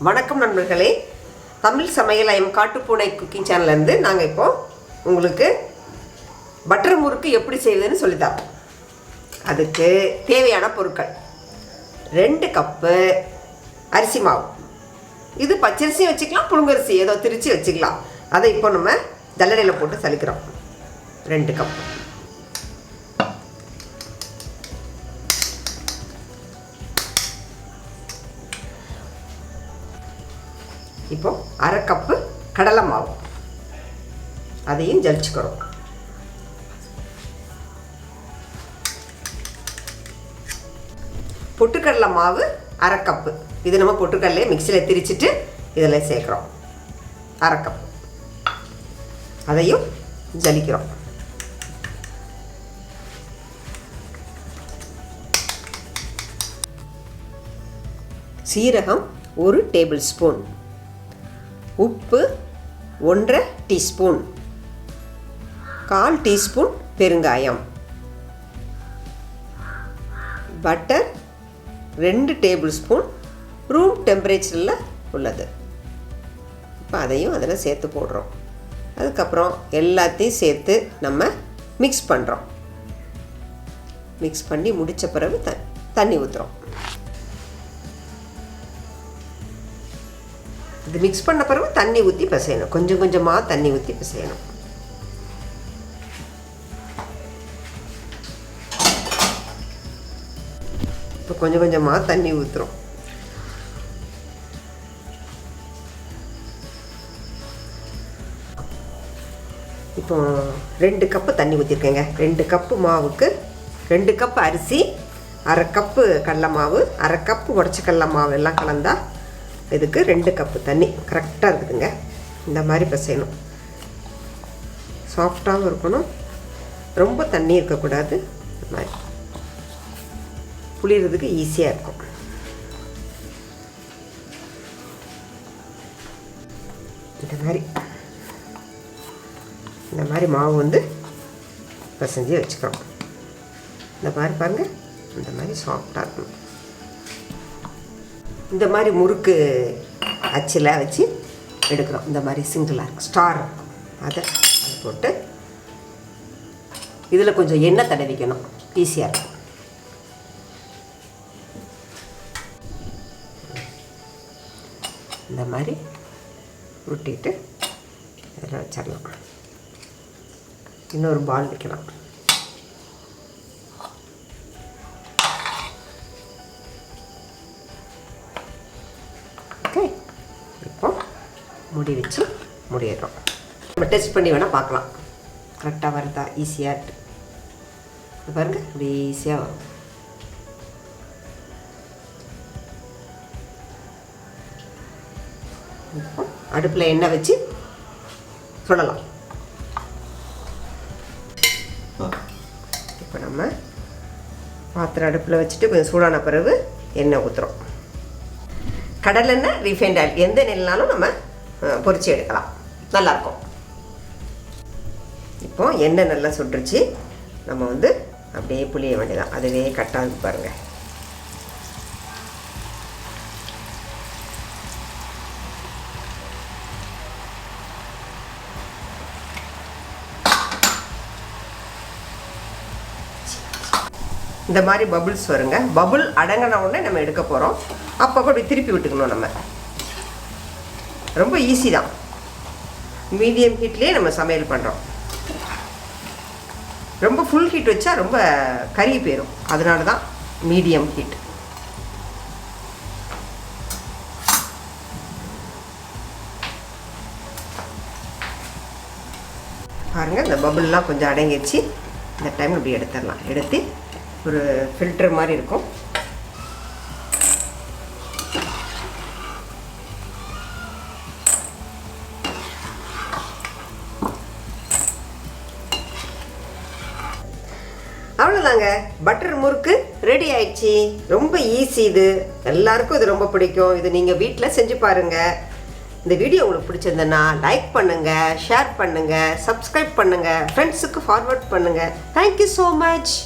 வணக்கம் நண்பர்களே, தமிழ் சமையல் ஐயம் காட்டுப்பூனை குக்கிங் சேனல்லேருந்து நாங்கள் இப்போது உங்களுக்கு பட்டர் முறுக்கு எப்படி செய்வதுன்னு சொல்லித்தரோம். அதுக்கு தேவையான பொருட்கள் 2 கப்பு அரிசி மாவு. இது பச்சரிசியும் வச்சுக்கலாம், புழுங்கரிசி ஏதோ திரிச்சு வச்சுக்கலாம். அதை இப்போ நம்ம ஜல்லடையில் போட்டு சலிக்கிறோம். 2 கப்பு. இப்போ 1/2 கப்பு கடலை மாவு, அதையும் ஜலிச்சுக்கிறோம். பொட்டுக்கடலை மாவு 1/2 கப்பு. இது நம்ம பொட்டுக்கடலையை மிக்சியில் திரிச்சிட்டு இதில் சேர்க்குறோம். 1/2 கப்பு, அதையும் ஜலிக்கிறோம். சீரகம் 1 டேபிள் ஸ்பூன், உப்பு 1/2 டீஸ்பூன், 1/4 டீஸ்பூன் பெருங்காயம், பட்டர் 2 டேபிள் ஸ்பூன் ரூம் டெம்பரேச்சரில் உள்ளது. இப்போ அதையும் அதில் சேர்த்து போடுறோம். அதுக்கப்புறம் எல்லாத்தையும் சேர்த்து நம்ம மிக்ஸ் பண்ணுறோம். மிக்ஸ் பண்ணி முடித்த பிறகு தண்ணி ஊற்றுறோம். இது மிக்ஸ் பண்ண பிறகு தண்ணி ஊற்றி பிசையணும். கொஞ்சம் கொஞ்சமாக தண்ணி ஊற்றி பிசையணும். இப்போ கொஞ்சம் கொஞ்சமாக தண்ணி ஊற்றுறோம். இப்போ 2 கப்பு தண்ணி ஊற்றிருக்கேங்க. 2 கப்பு மாவுக்கு 2 கப்பு அரிசி, 1/2 கப்பு கடலை மாவு, 1/2 கப்பு உடச்ச கடலை மாவு எல்லாம் கலந்தா இதுக்கு 2 கப்பு தண்ணி கரெக்டாக இருக்குதுங்க. இந்த மாதிரி பிசையணும். சாஃப்டாகவும் இருக்கணும், ரொம்ப தண்ணி இருக்கக்கூடாது. இந்த மாதிரி புளியறதுக்கு ஈஸியாக இருக்கும். இந்த மாதிரி மாவு வந்து பிசைஞ்சு வச்சுக்கிறோம். இந்த மாதிரி பாருங்கள், இந்த மாதிரி சாஃப்டாக இருக்கணும். இந்த மாதிரி முறுக்கு அச்சில் வச்சு எடுக்கிறோம். இந்த மாதிரி சிங்கிளாக இருக்கும், ஸ்டார் இருக்கும். அதை போட்டு இதில் கொஞ்சம் எண்ணெய் தடவிக்கணும், ஈஸியாக இருக்கும். இந்த மாதிரி உருட்டிட்டு இதில் வச்சிடலாம். இன்னொரு பால் வைக்கலாம். ஓகே, இப்போ முடி வச்சு முடியிடுறோம். நம்ம டெஸ்ட் பண்ணி வேணால் பார்க்கலாம், கரெக்டாக வருதா. ஈஸியாக இருக்குது. இது பாருங்கள், அப்படி ஈஸியாக வரும். இப்போ அடுப்பில் எண்ணெய் வச்சு சுடலாம். இப்போ நம்ம பாத்திரம் அடுப்பில் வச்சுட்டு கொஞ்சம் சூடான பிறகு எண்ணெய் ஊற்றுறோம். கடலெண்ணெய், ரீஃபைண்ட் ஆயில், எந்த நெல்லினாலும் நம்ம பொரிச்சு எடுக்கலாம், நல்லாயிருக்கும். இப்போ எண்ணெய் நல்லா சுட்டுருச்சு. நம்ம வந்து அப்படியே புளிய வேண்டியதான். அதுவே கட்டாது பாருங்கள். இந்த மாதிரி பபுள்ஸ் வருங்க. பபுள் அடங்கின உடனே நம்ம எடுக்க போகிறோம். அப்போ அப்படி திருப்பி விட்டுக்கணும். நம்ம ரொம்ப ஈஸி தான். மீடியம் ஹீட்லேயே நம்ம சமையல் பண்ணுறோம். ரொம்ப ஃபுல் ஹீட் வச்சா ரொம்ப கருகி போயிடும். அதனால தான் மீடியம் ஹீட். பாருங்கள், இந்த பபுள்லாம் கொஞ்சம் அடங்கிடுச்சு. இந்த டைம் இப்படி எடுத்துடலாம். எடுத்து ஒரு ஃபில்டர் மாதிரி இருக்கும். அவ்வளோதாங்க, பட்டர் முறுக்கு ரெடி ஆயிடுச்சு. ரொம்ப ஈஸி. இது எல்லாருக்கும் இது ரொம்ப பிடிக்கும். இது நீங்கள் வீட்டில் செஞ்சு பாருங்கள். இந்த வீடியோ உங்களுக்கு பிடிச்சிருந்ததுன்னா லைக் பண்ணுங்கள், ஷேர் பண்ணுங்கள், சப்ஸ்கிரைப் பண்ணுங்கள், ஃப்ரெண்ட்ஸுக்கு ஃபார்வர்ட் பண்ணுங்கள். Thank you so much.